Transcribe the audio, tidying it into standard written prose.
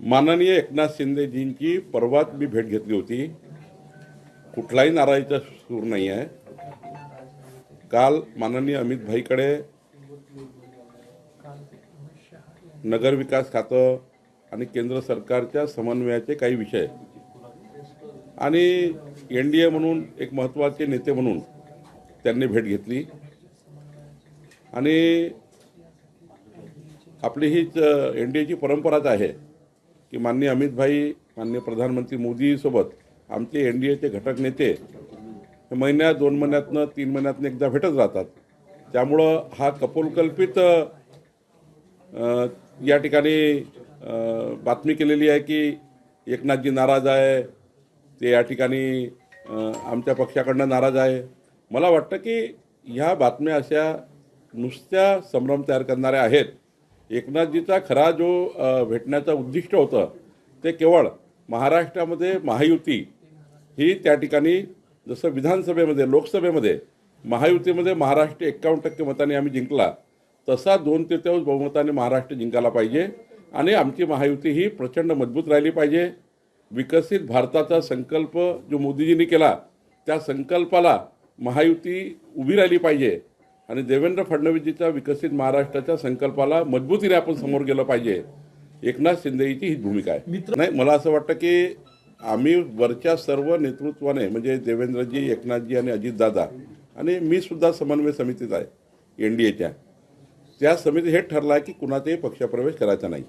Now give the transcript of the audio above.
माननीय एकनाथ शिंदेजींची परवाच मी भेट घेतली होती. कुठलाही नाराजीचा सूर नाही आहे. काल माननीय अमित भाईकडे नगर विकास खातं आणि केंद्र सरकारच्या समन्वयाचे काही विषय आणि एनडीए म्हणून एक महत्त्वाचे नेते म्हणून त्यांनी भेट घेतली आणि आपली हीच एनडीएची परंपराच आहे की माननीय अमित भाई, माननीय प्रधानमंत्री मोदी सोबत आमचे एनडीएचे घटक नेते महिन्यात 2 महिन्यातनं 3 महिन्यातनं एकदा भेटत राहतात. त्यामुळं हा कपोलकल्पित या ठिकाणी बातमी केलेली आहे की एकनाथजी नाराज आहे, ते या ठिकाणी आमच्या पक्षाकडनं नाराज आहे. मला वाटतं की ह्या बातम्या अशा नुसत्या संभ्रम तयार करणाऱ्या आहेत. एकनाथजीचा खरा जो भेटण्याचं उद्दिष्ट होतं ते केवळ महाराष्ट्रामध्ये महायुती ही त्या ठिकाणी जसं विधानसभेमध्ये, लोकसभेमध्ये महायुतीमध्ये महाराष्ट्र 51% मतांनी आम्ही जिंकला, तसा 2/3 बहुमताने महाराष्ट्र जिंकायला पाहिजे आणि आमची महायुती ही प्रचंड मजबूत राहिली पाहिजे. विकसित भारताचा संकल्प जो मोदीजींनी केला त्या संकल्पाला महायुती उभी राहिली पाहिजे आणि देवेंद्र फडणवीसजीचा विकसित महाराष्ट्राच्या संकल्पाला मजबूतीने आपण समोर गेलं पाहिजे. एकनाथ शिंदेची ही भूमिका आहे. नाही, मला असं वाटतं की आम्ही वरच्या सर्व नेतृत्वाने म्हणजे देवेंद्रजी, एकनाथजी आणि अजितदादा आणि मी सुद्धा समन्वय समितीत आहे एनडीएच्या, त्या समिती हेच ठरलं आहे की कुणाचाही पक्षप्रवेश करायचा नाही.